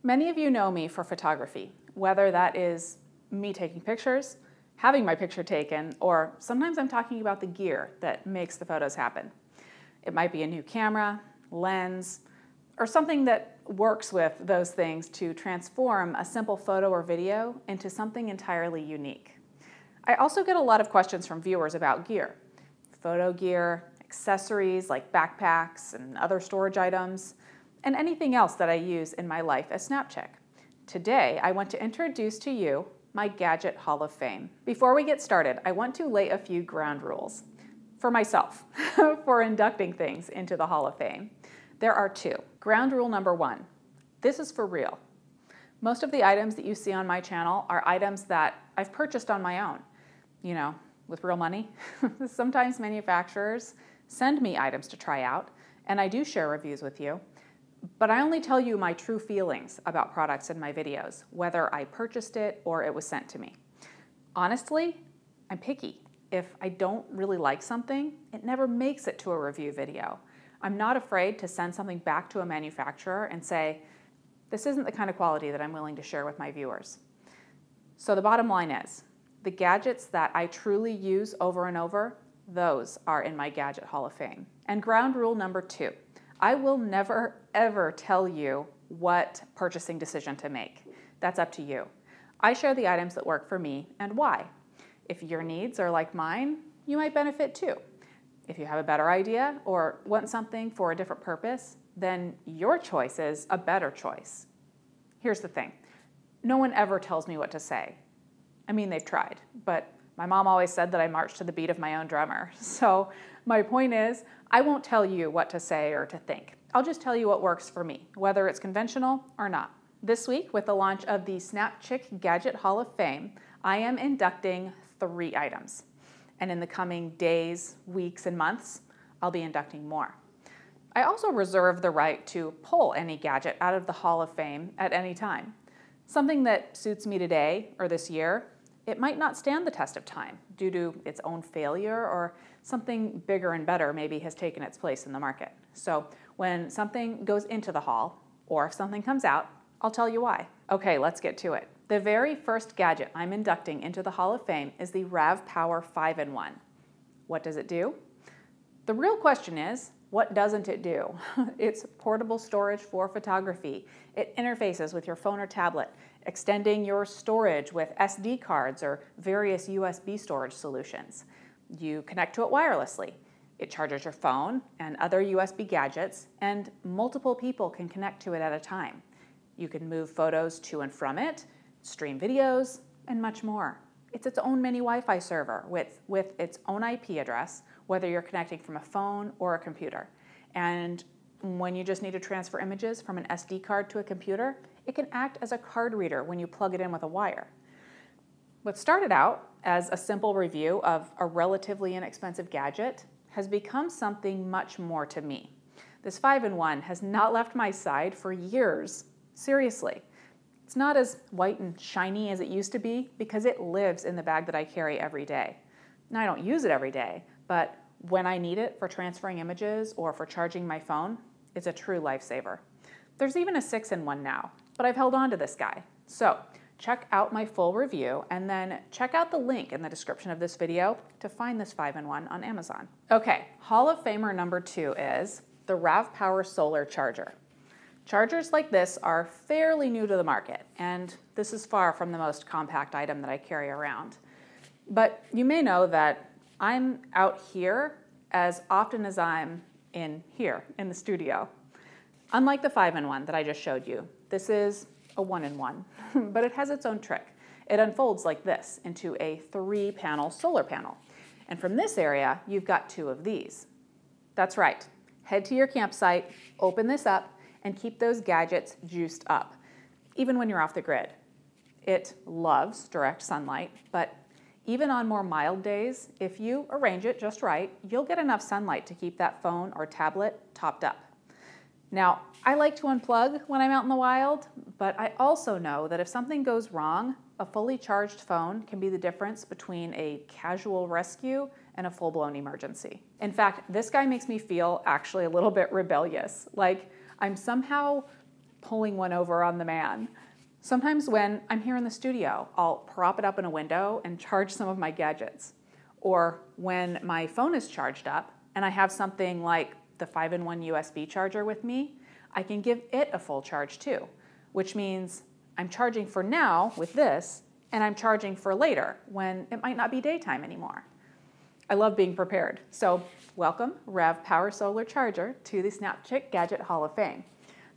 Many of you know me for photography, whether that is me taking pictures, having my picture taken, or sometimes I'm talking about the gear that makes the photos happen. It might be a new camera, lens, or something that works with those things to transform a simple photo or video into something entirely unique. I also get a lot of questions from viewers about gear, photo gear, accessories like backpacks and other storage items, and anything else that I use in my life as SnapChick. Today, I want to introduce to you my Gadget Hall of Fame. Before we get started, I want to lay a few ground rules for myself for inducting things into the Hall of Fame. There are two. Ground rule number one, this is for real. Most of the items that you see on my channel are items that I've purchased on my own, you know, with real money. Sometimes manufacturers send me items to try out, and I do share reviews with you, but I only tell you my true feelings about products in my videos, whether I purchased it or it was sent to me. Honestly, I'm picky. If I don't really like something, it never makes it to a review video. I'm not afraid to send something back to a manufacturer and say, this isn't the kind of quality that I'm willing to share with my viewers. So the bottom line is, the gadgets that I truly use over and over, those are in my Gadget Hall of Fame. And ground rule number two, I will never, ever tell you what purchasing decision to make. That's up to you. I share the items that work for me and why. If your needs are like mine, you might benefit too. If you have a better idea or want something for a different purpose, then your choice is a better choice. Here's the thing. No one ever tells me what to say. I mean, they've tried, but my mom always said that I march to the beat of my own drummer. So my point is, I won't tell you what to say or to think. I'll just tell you what works for me, whether it's conventional or not. This week, with the launch of the SnapChick Gadget Hall of Fame, I am inducting 3 items. And in the coming days, weeks, and months, I'll be inducting more. I also reserve the right to pull any gadget out of the Hall of Fame at any time. Something that suits me today or this year, it might not stand the test of time due to its own failure, or something bigger and better maybe has taken its place in the market. So when something goes into the Hall, or if something comes out, I'll tell you why. Okay, let's get to it. The very first gadget I'm inducting into the Hall of Fame is the RavPower 5-in-1. What does it do? The real question is, what doesn't it do? It's portable storage for photography. It interfaces with your phone or tablet, extending your storage with SD cards or various USB storage solutions. You connect to it wirelessly. It charges your phone and other USB gadgets, and multiple people can connect to it at a time. You can move photos to and from it, stream videos, and much more. It's its own mini Wi-Fi server with its own IP address, whether you're connecting from a phone or a computer. And when you just need to transfer images from an SD card to a computer, it can act as a card reader when you plug it in with a wire. What started out as a simple review of a relatively inexpensive gadget has become something much more to me. This 5-in-1 has not left my side for years. Seriously. It's not as white and shiny as it used to be because it lives in the bag that I carry every day. Now, I don't use it every day, but when I need it for transferring images or for charging my phone, it's a true lifesaver. There's even a 6-in-1 now, but I've held on to this guy. So check out my full review and then check out the link in the description of this video to find this 5-in-1 on Amazon. Okay, Hall of Famer number 2 is the RavPower Solar Charger. Chargers like this are fairly new to the market, and this is far from the most compact item that I carry around. But you may know that I'm out here as often as I'm in here in the studio. Unlike the 5-in-1 that I just showed you, this is a 1-in-1, but it has its own trick. It unfolds like this into a 3-panel solar panel. And from this area, you've got 2 of these. That's right. Head to your campsite, open this up, and keep those gadgets juiced up, even when you're off the grid. It loves direct sunlight, but even on more mild days, if you arrange it just right, you'll get enough sunlight to keep that phone or tablet topped up. Now, I like to unplug when I'm out in the wild, but I also know that if something goes wrong, a fully charged phone can be the difference between a casual rescue and a full-blown emergency. In fact, this guy makes me feel actually a little bit rebellious, like I'm somehow pulling one over on the man. Sometimes when I'm here in the studio, I'll prop it up in a window and charge some of my gadgets. Or when my phone is charged up and I have something like the 5-in-1 USB charger with me, I can give it a full charge too, which means I'm charging for now with this, and I'm charging for later when it might not be daytime anymore. I love being prepared. So welcome, Rev Power Solar Charger, to the SnapChick Gadget Hall of Fame.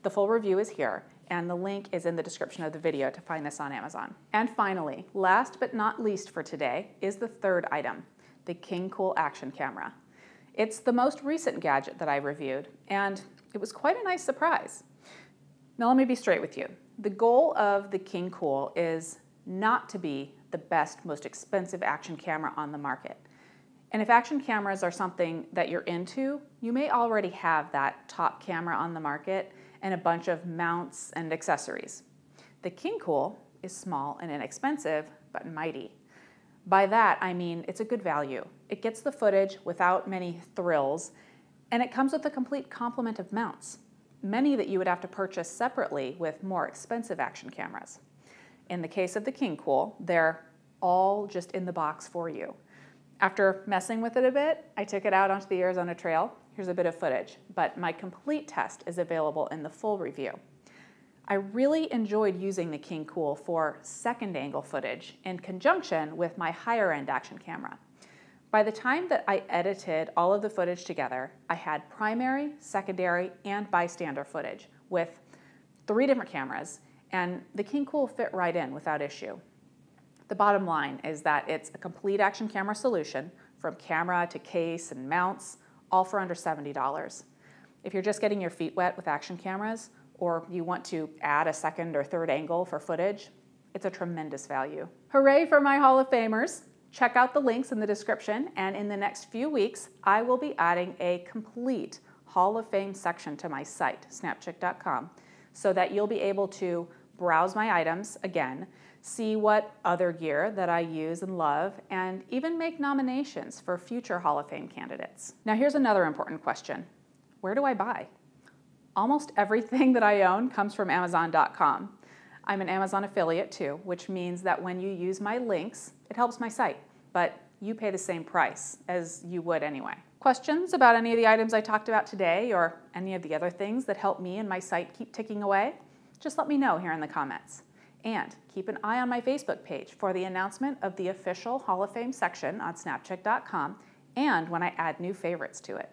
The full review is here, and the link is in the description of the video to find this on Amazon. And finally, last but not least for today, is the third item, the King Cool Action Camera. It's the most recent gadget that I reviewed, and it was quite a nice surprise. Now let me be straight with you. The goal of the King Cool is not to be the best, most expensive action camera on the market. And if action cameras are something that you're into, you may already have that top camera on the market and a bunch of mounts and accessories. The King Cool is small and inexpensive, but mighty. By that, I mean it's a good value. It gets the footage without many thrills, and it comes with a complete complement of mounts, many that you would have to purchase separately with more expensive action cameras. In the case of the King Cool, they're all just in the box for you. After messing with it a bit, I took it out onto the Arizona Trail. Here's a bit of footage, but my complete test is available in the full review. I really enjoyed using the King Cool for second angle footage in conjunction with my higher end action camera. By the time that I edited all of the footage together, I had primary, secondary, and bystander footage with 3 different cameras, and the King Cool fit right in without issue. The bottom line is that it's a complete action camera solution from camera to case and mounts, all for under $70. If you're just getting your feet wet with action cameras, or you want to add a second or third angle for footage, it's a tremendous value. Hooray for my Hall of Famers! Check out the links in the description, and in the next few weeks, I will be adding a complete Hall of Fame section to my site, snapchick.com, so that you'll be able to browse my items again, see what other gear that I use and love, and even make nominations for future Hall of Fame candidates. Now here's another important question. Where do I buy? Almost everything that I own comes from Amazon.com. I'm an Amazon affiliate too, which means that when you use my links, it helps my site, but you pay the same price as you would anyway. Questions about any of the items I talked about today or any of the other things that help me and my site keep ticking away? Just let me know here in the comments. And keep an eye on my Facebook page for the announcement of the official Hall of Fame section on snapchick.com and when I add new favorites to it.